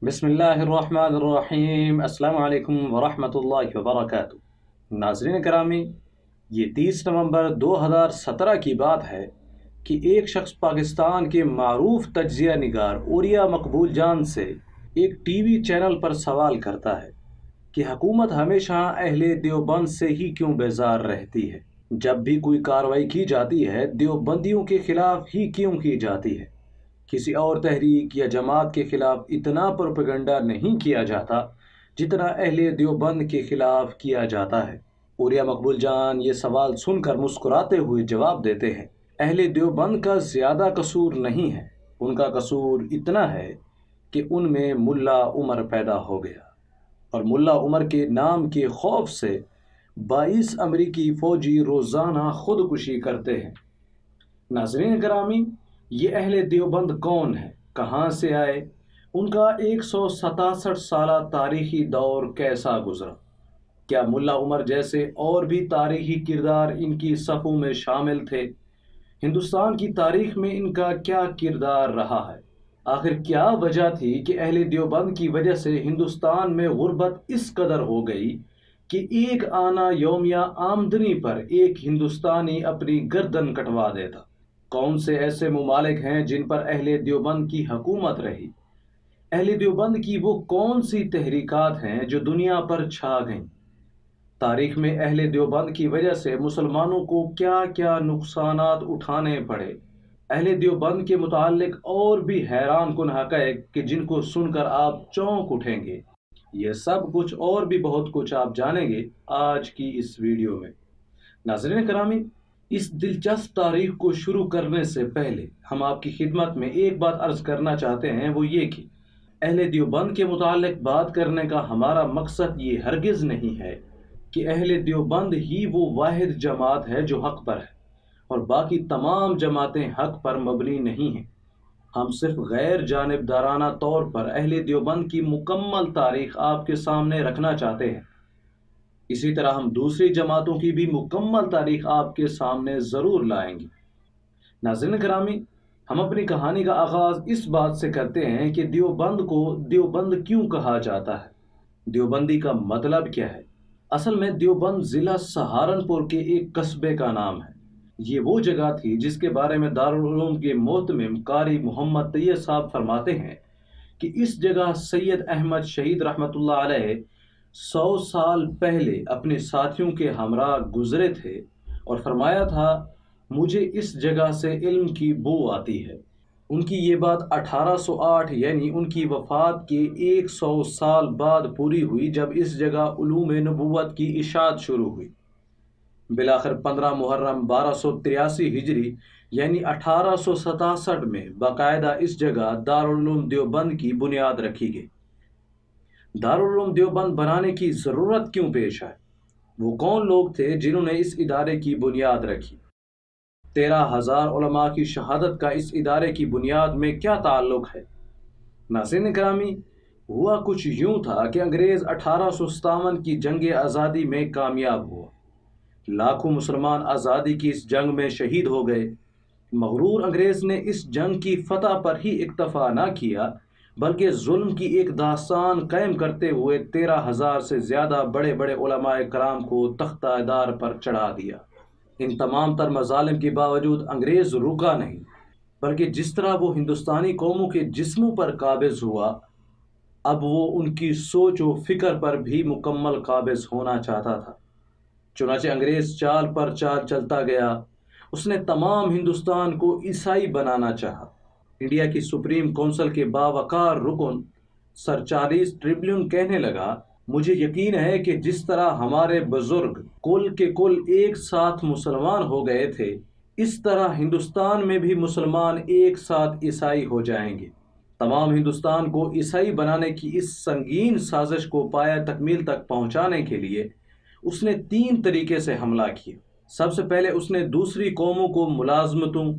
بسم اللہ الرحمن الرحیم، السلام علیکم ورحمۃ اللہ وبرکاتہ۔ ناظرین کرامی، یہ 30 نومبر 2017 کی بات ہے کہ ایک شخص پاکستان کے معروف تجزیہ نگار اوریا مقبول جان سے ایک ٹی وی چینل پر سوال کرتا ہے کہ حکومت ہمیشہ اہل دیوبند سے ہی کیوں بیزار رہتی ہے؟ جب بھی کوئی کارروائی کی جاتی ہے دیوبندیوں کے خلاف ہی کیوں کی جاتی ہے؟ کسی اور تحریک یا جماعت کے خلاف اتنا پروپیگنڈا نہیں کیا جاتا جتنا اہل دیوبند کے خلاف کیا جاتا ہے۔ اوریا مقبول جان یہ سوال سن کر مسکراتے ہوئے جواب دیتے ہیں، اہل دیوبند کا زیادہ قصور نہیں ہے، ان کا قصور اتنا ہے کہ ان میں ملا عمر پیدا ہو گیا، اور ملا عمر کے نام کے خوف سے 22 امریکی فوجی روزانہ خودکشی کرتے ہیں۔ ناظرین گرامی، یہ اہل دیوبند کون ہے، کہاں سے آئے، ان کا 167 سالہ تاریخی دور کیسا گزرا؟ کیا ملا عمر جیسے اور بھی تاریخی کردار ان کی صفوں میں شامل تھے؟ ہندوستان کی تاریخ میں ان کا کیا کردار رہا ہے؟ آخر کیا وجہ تھی کہ اہل دیوبند کی وجہ سے ہندوستان میں غربت اس قدر ہو گئی کہ ایک آنا یومیہ آمدنی پر ایک ہندوستانی اپنی گردن کٹوا دیتا؟ کون سے ایسے ممالک ہیں جن پر اہل دیوبند کی حکومت رہی؟ اہل دیوبند کی وہ کون سی تحریکات ہیں جو دنیا پر چھا گئیں؟ تاریخ میں اہل دیوبند کی وجہ سے مسلمانوں کو کیا کیا نقصانات اٹھانے پڑے؟ اہل دیوبند کے متعلق اور بھی حیران کن حقائق کہ جن کو سن کر آپ چونک اٹھیں گے۔ یہ سب کچھ اور بھی بہت کچھ آپ جانیں گے آج کی اس ویڈیو میں۔ ناظرین کرامی، اس دلچسپ تاریخ کو شروع کرنے سے پہلے ہم آپ کی خدمت میں ایک بات عرض کرنا چاہتے ہیں، وہ یہ کہ اہل دیوبند کے متعلق بات کرنے کا ہمارا مقصد یہ ہرگز نہیں ہے کہ اہل دیوبند ہی وہ واحد جماعت ہے جو حق پر ہے اور باقی تمام جماعتیں حق پر مبنی نہیں ہیں۔ ہم صرف غیر جانبدارانہ طور پر اہل دیوبند کی مکمل تاریخ آپ کے سامنے رکھنا چاہتے ہیں۔ اسی طرح ہم دوسری جماعتوں کی بھی مکمل تاریخ آپ کے سامنے ضرور لائیں گے۔ ناظرین گرامی، ہم اپنی کہانی کا آغاز اس بات سے کرتے ہیں کہ دیوبند کو دیوبند کیوں کہا جاتا ہے؟ دیوبندی کا مطلب کیا ہے؟ اصل میں دیوبند ضلع سہارنپور کے ایک قصبے کا نام ہے۔ یہ وہ جگہ تھی جس کے بارے میں دارالعلوم کے محتمم قاری محمد طیب صاحب فرماتے ہیں کہ اس جگہ سید احمد شہید رحمۃ اللہ علیہ 100 سال پہلے اپنے ساتھیوں کے ہمراہ گزرے تھے اور فرمایا تھا، مجھے اس جگہ سے علم کی بو آتی ہے۔ ان کی یہ بات 1808 یعنی ان کی وفات کے 100 سال بعد پوری ہوئی، جب اس جگہ علوم نبوت کی اشاعت شروع ہوئی۔ بالآخر 15 محرم 1283 ہجری یعنی 1867 میں باقاعدہ اس جگہ دارالعلوم دیوبند کی بنیاد رکھی گئی۔ دارالعلوم دیوبند بنانے کی ضرورت کیوں پیش آئی؟ وہ کون لوگ تھے جنہوں نے اس ادارے کی بنیاد رکھی؟ 13,000 علماء کی شہادت کا اس ادارے کی بنیاد میں کیا تعلق ہے؟ ناظرین کرامی، ہوا کچھ یوں تھا کہ انگریز 1857 کی جنگ آزادی میں کامیاب ہوا۔ لاکھوں مسلمان آزادی کی اس جنگ میں شہید ہو گئے۔ مغرور انگریز نے اس جنگ کی فتح پر ہی اکتفا نہ کیا بلکہ ظلم کی ایک داستان قائم کرتے ہوئے 13,000 سے زیادہ بڑے بڑے علماء کرام کو تختہ دار پر چڑھا دیا۔ ان تمام تر مظالم کے باوجود انگریز رکا نہیں، بلکہ جس طرح وہ ہندوستانی قوموں کے جسموں پر قابض ہوا، اب وہ ان کی سوچ و فکر پر بھی مکمل قابض ہونا چاہتا تھا۔ چنانچہ انگریز چال پر چال چلتا گیا۔ اس نے تمام ہندوستان کو عیسائی بنانا چاہا۔ انڈیا کی سپریم کونسل کے باوقار رکن سر چارلس ٹریبیون کہنے لگا، مجھے یقین ہے کہ جس طرح ہمارے بزرگ کل کے کل ایک ساتھ مسلمان ہو گئے تھے، اس طرح ہندوستان میں بھی مسلمان ایک ساتھ عیسائی ہو جائیں گے۔ تمام ہندوستان کو عیسائی بنانے کی اس سنگین سازش کو پایہ تکمیل تک پہنچانے کے لیے اس نے 3 طریقے سے حملہ کیا۔ سب سے پہلے اس نے دوسری قوموں کو ملازمتوں،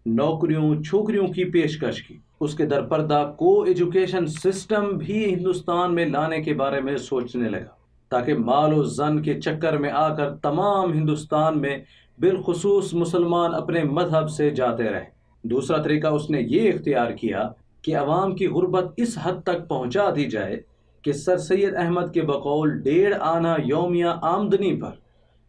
نوکریوں، چھوکریوں کی پیشکش کی۔ اس کے درپردہ کو ایجوکیشن سسٹم بھی ہندوستان میں لانے کے بارے میں سوچنے لگا تاکہ مال و زن کے چکر میں آ کر تمام ہندوستان میں بالخصوص مسلمان اپنے مذہب سے جاتے رہیں۔ دوسرا طریقہ اس نے یہ اختیار کیا کہ عوام کی غربت اس حد تک پہنچا دی جائے کہ سر سید احمد کے بقول 1.5 آنا یومیہ آمدنی پر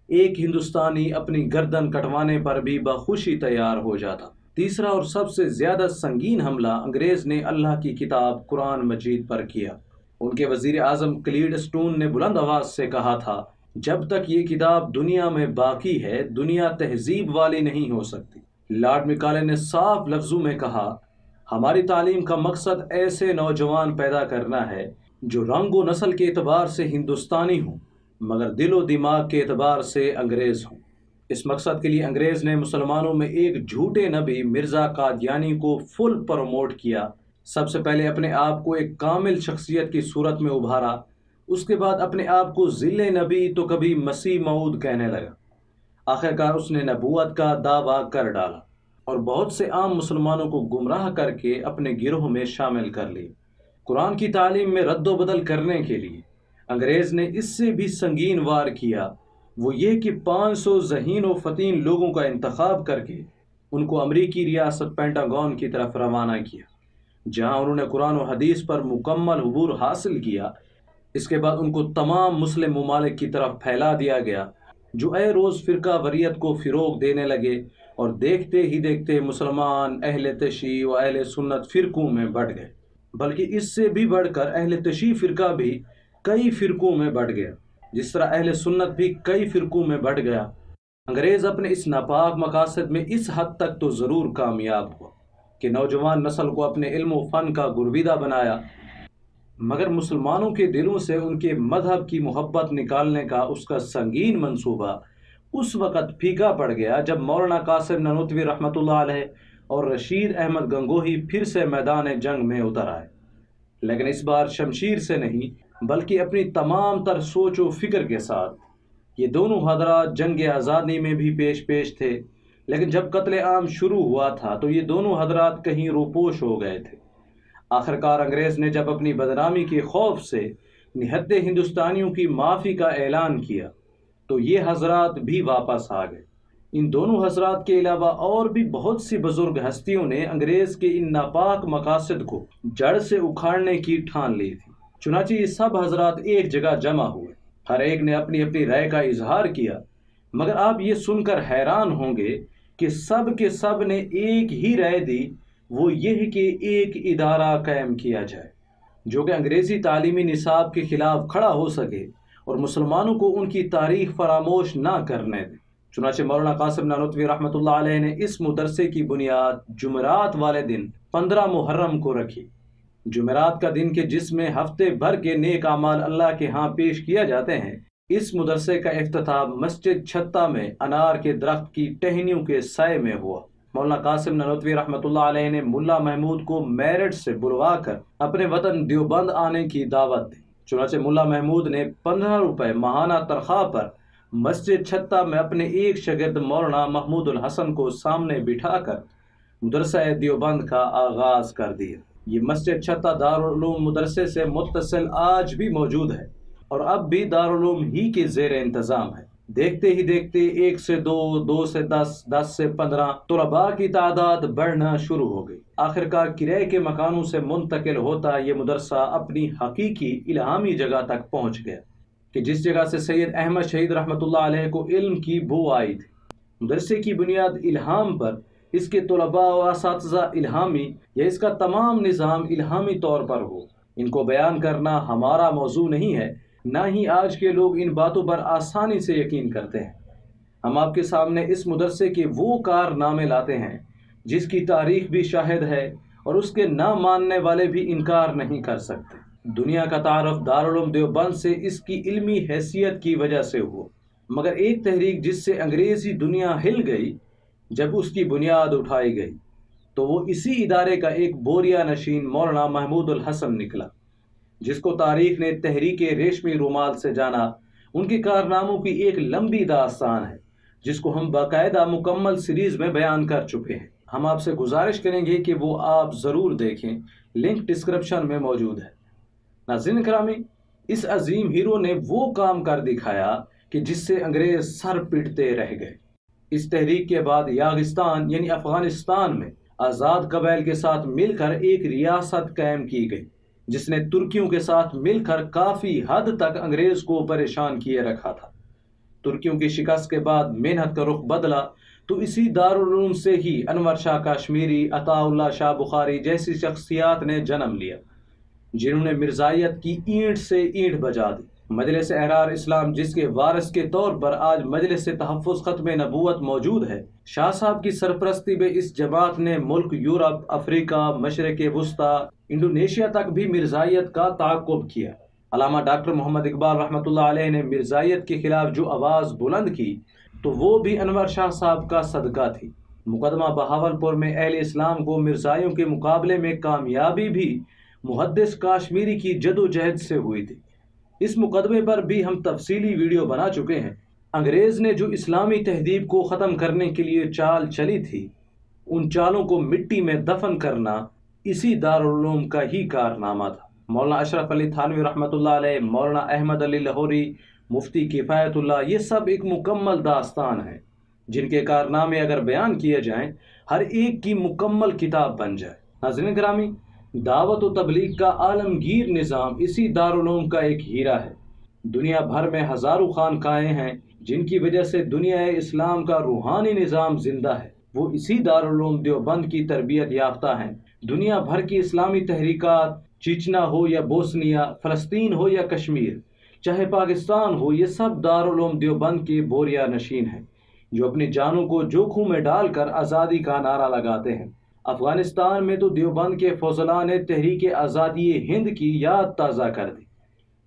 ایک ہندوستانی اپنی گردن کٹوانے پر بھی بخوشی تیار ہو جاتا۔ تیسرا اور سب سے زیادہ سنگین حملہ انگریز نے اللہ کی کتاب قرآن مجید پر کیا۔ ان کے وزیر اعظم کلیڈ اسٹون نے بلند آواز سے کہا تھا، جب تک یہ کتاب دنیا میں باقی ہے دنیا تہذیب والی نہیں ہو سکتی۔ لارڈ مکالے نے صاف لفظوں میں کہا، ہماری تعلیم کا مقصد ایسے نوجوان پیدا کرنا ہے جو رنگ و نسل کے اعتبار سے ہندوستانی ہوں مگر دل و دماغ کے اعتبار سے انگریز ہوں۔ اس مقصد کے لیے انگریز نے مسلمانوں میں ایک جھوٹے نبی مرزا قادیانی کو فل پروموٹ کیا۔ سب سے پہلے اپنے آپ کو ایک کامل شخصیت کی صورت میں ابھارا، اس کے بعد اپنے آپ کو ذل نبی تو کبھی مسیح موعود کہنے لگا۔ آخرکار اس نے نبوت کا دعویٰ کر ڈالا اور بہت سے عام مسلمانوں کو گمراہ کر کے اپنے گروہ میں شامل کر لی۔ قرآن کی تعلیم میں رد و بدل کرنے کے لیے انگریز نے اس سے بھی سنگین وار کیا، وہ یہ کہ 500 ذہین و فتین لوگوں کا انتخاب کر کے ان کو امریکی ریاست پینٹاگون کی طرف روانہ کیا، جہاں انہوں نے قرآن و حدیث پر مکمل عبور حاصل کیا۔ اس کے بعد ان کو تمام مسلم ممالک کی طرف پھیلا دیا گیا، جو اے روز فرقہ وریت کو فروغ دینے لگے اور دیکھتے ہی دیکھتے مسلمان اہل تشیع و اہل سنت فرقوں میں بٹ گئے، بلکہ اس سے بھی بڑھ کر اہل تشیع فرقہ بھی کئی فرقوں میں بٹ گیا، جس طرح اہل سنت بھی کئی فرقوں میں بٹ گیا۔ انگریز اپنے اس ناپاک مقاصد میں اس حد تک تو ضرور کامیاب ہوا کہ نوجوان نسل کو اپنے علم و فن کا گرویدہ بنایا، مگر مسلمانوں کے دلوں سے ان کے مذہب کی محبت نکالنے کا اس کا سنگین منصوبہ اس وقت پھیکا پڑ گیا جب مولانا قاسم نانوتوی رحمۃ اللہ علیہ اور رشید احمد گنگوہی پھر سے میدان جنگ میں اتر آئے، لیکن اس بار شمشیر سے نہیں بلکہ اپنی تمام تر سوچ و فکر کے ساتھ۔ یہ دونوں حضرات جنگ آزادی میں بھی پیش تھے، لیکن جب قتل عام شروع ہوا تھا تو یہ دونوں حضرات کہیں روپوش ہو گئے تھے۔ آخرکار انگریز نے جب اپنی بدنامی کے خوف سے نہتے ہندوستانیوں کی معافی کا اعلان کیا تو یہ حضرات بھی واپس آ گئے۔ ان دونوں حضرات کے علاوہ اور بھی بہت سی بزرگ ہستیوں نے انگریز کے ان ناپاک مقاصد کو جڑ سے اکھاڑنے کی ٹھان لی تھی۔ چنانچہ یہ سب حضرات ایک جگہ جمع ہوئے، ہر ایک نے اپنی اپنی رائے کا اظہار کیا، مگر آپ یہ سن کر حیران ہوں گے کہ سب کے سب نے ایک ہی رائے دی، وہ یہ کہ ایک ادارہ قائم کیا جائے جو کہ انگریزی تعلیمی نصاب کے خلاف کھڑا ہو سکے اور مسلمانوں کو ان کی تاریخ فراموش نہ کرنے دے۔ چنانچہ مولانا قاسم نانوتوی رحمۃ اللہ علیہ نے اس مدرسے کی بنیاد جمعرات والے دن 15 محرم کو رکھی۔ جمعرات کا دن کے جس میں ہفتے بھر کے نیک اعمال اللہ کے ہاں پیش کیا جاتے ہیں، اس مدرسے کا افتتاح مسجد چھتہ میں انار کے درخت کی ٹہنیوں کے سائے میں ہوا۔ مولانا قاسم نانوتوی رحمۃ اللہ علیہ نے ملا محمود کو میرٹھ سے بلوا کر اپنے وطن دیوبند آنے کی دعوت دی۔ چنانچہ ملا محمود نے 15 روپے ماہانہ تنخواہ پر مسجد چھتہ میں اپنے ایک شاگرد مولانا محمود الحسن کو سامنے بٹھا کر مدرسہ دیوبند کا آغاز کر دیا۔ یہ مسجد چھتہ دارالعلوم مدرسے سے متصل آج بھی موجود ہے اور اب بھی دارالعلوم ہی کے زیر انتظام ہے۔ دیکھتے ہی دیکھتے 1 سے 2، 2 سے 10، 10 سے 15 طلباء کی تعداد بڑھنا شروع ہو گئی۔ آخرکار کرائے کے مکانوں سے منتقل ہوتا یہ مدرسہ اپنی حقیقی الہامی جگہ تک پہنچ گیا کہ جس جگہ سے سید احمد شہید رحمۃ اللہ علیہ کو علم کی بو آئی تھی۔ مدرسے کی بنیاد الہام پر، اس کے طلباء و اساتذہ الہامی یا اس کا تمام نظام الہامی طور پر ہو، ان کو بیان کرنا ہمارا موضوع نہیں ہے، نہ ہی آج کے لوگ ان باتوں پر آسانی سے یقین کرتے ہیں۔ ہم آپ کے سامنے اس مدرسے کے وہ کارنامے لاتے ہیں جس کی تاریخ بھی شاہد ہے اور اس کے نہ ماننے والے بھی انکار نہیں کر سکتے۔ دنیا کا تعارف دارالعلوم دیوبند سے اس کی علمی حیثیت کی وجہ سے ہوا، مگر ایک تحریک جس سے انگریزی دنیا ہل گئی جب اس کی بنیاد اٹھائی گئی تو وہ اسی ادارے کا ایک بوریا نشین مولانا محمود الحسن نکلا، جس کو تاریخ نے تحریک ریشمی رومال سے جانا۔ ان کے کارناموں کی ایک لمبی داستان ہے جس کو ہم باقاعدہ مکمل سیریز میں بیان کر چکے ہیں۔ ہم آپ سے گزارش کریں گے کہ وہ آپ ضرور دیکھیں، لنک ڈسکرپشن میں موجود ہے۔ ناظرین گرامی، اس عظیم ہیرو نے وہ کام کر دکھایا کہ جس سے انگریز سر پیٹتے رہ گئے۔ اس تحریک کے بعد یاغستان یعنی افغانستان میں آزاد قبائل کے ساتھ مل کر ایک ریاست قائم کی گئی جس نے ترکیوں کے ساتھ مل کر کافی حد تک انگریز کو پریشان کیے رکھا تھا۔ ترکیوں کی شکست کے بعد محنت کا رخ بدلا تو اسی دارالعلوم سے ہی انور شاہ کاشمیری، عطا اللہ شاہ بخاری جیسی شخصیات نے جنم لیا، جنہوں نے مرزائیت کی اینٹ سے اینٹ بجا دی۔ مجلس احرار اسلام، جس کے وارث کے طور پر آج مجلس تحفظ ختم نبوت موجود ہے، شاہ صاحب کی سرپرستی میں اس جماعت نے ملک یورپ، افریقہ، مشرق وسطیٰ، انڈونیشیا تک بھی مرزائیت کا تعاقب کیا۔ علامہ ڈاکٹر محمد اقبال رحمۃ اللہ علیہ نے مرزائیت کے خلاف جو آواز بلند کی تو وہ بھی انور شاہ صاحب کا صدقہ تھی۔ مقدمہ بہاولپور میں اہل اسلام کو مرزائیوں کے مقابلے میں کامیابی بھی محدث کاشمیری کی جدوجہد سے ہوئی تھی۔ اس مقدمے پر بھی ہم تفصیلی ویڈیو بنا چکے ہیں۔ انگریز نے جو اسلامی تہذیب کو ختم کرنے کے لیے چال چلی تھی، ان چالوں کو مٹی میں دفن کرنا اسی دارالعلوم کا ہی کارنامہ تھا۔ مولانا اشرف علی تھانوی رحمۃ اللہ علیہ، مولانا احمد علی لاہوری، مفتی کفایت اللہ، یہ سب ایک مکمل داستان ہے جن کے کارنامے اگر بیان کیے جائیں ہر ایک کی مکمل کتاب بن جائے۔ ناظرین گرامی، دعوت و تبلیغ کا عالمگیر نظام اسی دارالعلوم کا ایک ہیرا ہے۔ دنیا بھر میں ہزاروں خانقاہیں ہیں جن کی وجہ سے دنیا اسلام کا روحانی نظام زندہ ہے، وہ اسی دارالعلوم دیوبند کی تربیت یافتہ ہیں۔ دنیا بھر کی اسلامی تحریکات، چیچنا ہو یا بوسنیا، فلسطین ہو یا کشمیر، چاہے پاکستان ہو، یہ سب دارالعلوم دیوبند کے بوریا نشین ہیں جو اپنی جانوں کو جوکھوں میں ڈال کر آزادی کا نعرہ لگاتے ہیں۔ افغانستان میں تو دیوبند کے فضلاء نے تحریک آزادی ہند کی یاد تازہ کر دی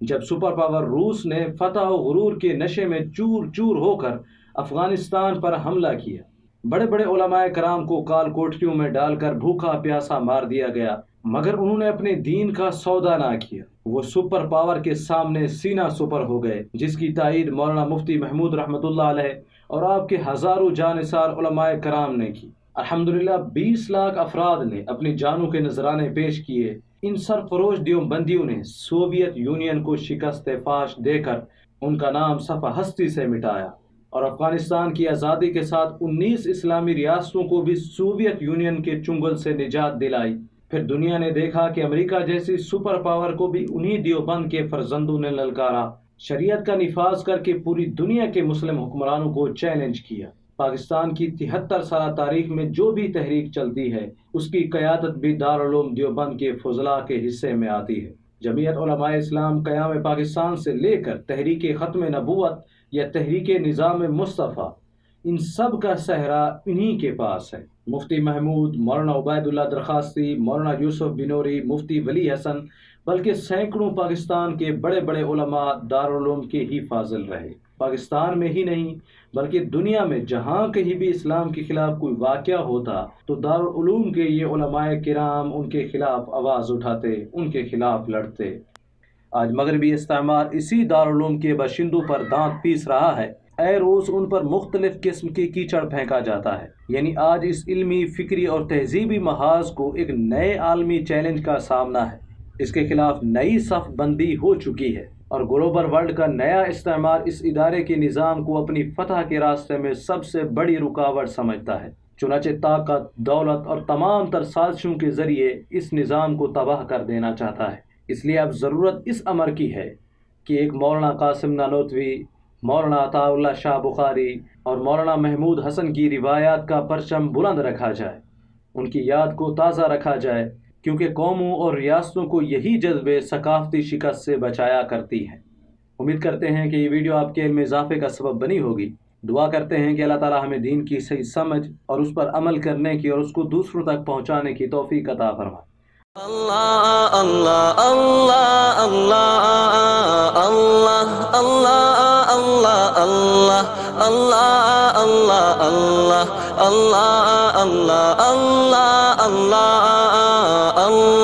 جب سپر پاور روس نے فتح و غرور کے نشے میں چور چور ہو کر افغانستان پر حملہ کیا۔ بڑے بڑے علماء کرام کو کال کوٹریوں میں ڈال کر بھوکا پیاسا مار دیا گیا، مگر انہوں نے اپنے دین کا سودا نہ کیا۔ وہ سپر پاور کے سامنے سینہ سپر ہو گئے، جس کی تائید مولانا مفتی محمود رحمۃ اللہ علیہ اور آپ کے ہزاروں جانثار علماء کرام نے کی۔ الحمدللہ 20 لاکھ افراد نے اپنی جانوں کے نذرانے پیش کیے۔ ان سرفروش دیوبندیوں نے سوویت یونین کو شکست فاش دے کر ان کا نام صفحہ ہستی سے مٹایا اور افغانستان کی آزادی کے ساتھ 19 اسلامی ریاستوں کو بھی سوویت یونین کے چنگل سے نجات دلائی۔ پھر دنیا نے دیکھا کہ امریکہ جیسی سپر پاور کو بھی انہی دیوبند کے فرزندوں نے للکارا، شریعت کا نفاذ کر کے پوری دنیا کے مسلم حکمرانوں کو چیلنج کیا۔ پاکستان کی 73 سالہ تاریخ میں جو بھی تحریک چلتی ہے اس کی قیادت بھی دارالعلوم دیوبند کے فضلاء کے حصے میں آتی ہے۔ جمعیت علماء اسلام قیام پاکستان سے لے کر تحریک ختم نبوت یا تحریک نظام مصطفیٰ، ان سب کا صحرا انہی کے پاس ہے۔ مفتی محمود، مولانا عبید اللہ درخواستی، مولانا یوسف بنوری، مفتی ولی حسن، بلکہ سینکڑوں پاکستان کے بڑے بڑے علماء دارالعلوم کے ہی فاضل رہے۔ پاکستان میں ہی نہیں بلکہ دنیا میں جہاں کہیں بھی اسلام کے خلاف کوئی واقعہ ہوتا تو دارالعلوم کے یہ علماء کرام ان کے خلاف آواز اٹھاتے، ان کے خلاف لڑتے۔ آج مغربی استعمار اسی دارالعلوم کے باشندوں پر دانت پیس رہا ہے۔ اے روز ان پر مختلف قسم کے کیچڑ پھینکا جاتا ہے۔ یعنی آج اس علمی، فکری اور تہذیبی محاذ کو ایک نئے عالمی چیلنج کا سامنا ہے۔ اس کے خلاف نئی صف بندی ہو چکی ہے اور گلوبل ورلڈ کا نیا استعمار اس ادارے کے نظام کو اپنی فتح کے راستے میں سب سے بڑی رکاوٹ سمجھتا ہے۔ چنانچہ طاقت، دولت اور تمام تر سازشوں کے ذریعے اس نظام کو تباہ کر دینا چاہتا ہے۔ اس لیے اب ضرورت اس امر کی ہے کہ ایک مولانا قاسم نانوتوی، مولانا عطا اللہ شاہ بخاری اور مولانا محمود حسن کی روایات کا پرچم بلند رکھا جائے، ان کی یاد کو تازہ رکھا جائے، کیونکہ قوموں اور ریاستوں کو یہی جذبے ثقافتی شکست سے بچایا کرتی ہیں۔ امید کرتے ہیں کہ یہ ویڈیو آپ کے علم اضافے کا سبب بنی ہوگی۔ دعا کرتے ہیں کہ اللہ تعالی ہمیں دین کی صحیح سمجھ اور اس پر عمل کرنے کی اور اس کو دوسروں تک پہنچانے کی توفیق عطا فرمائے۔ اللہ اللہ اللہ اللہ اللہ اللہ اللہ اللہ اللہ اللہ اللہ اللہ اللہ اللہ اللہ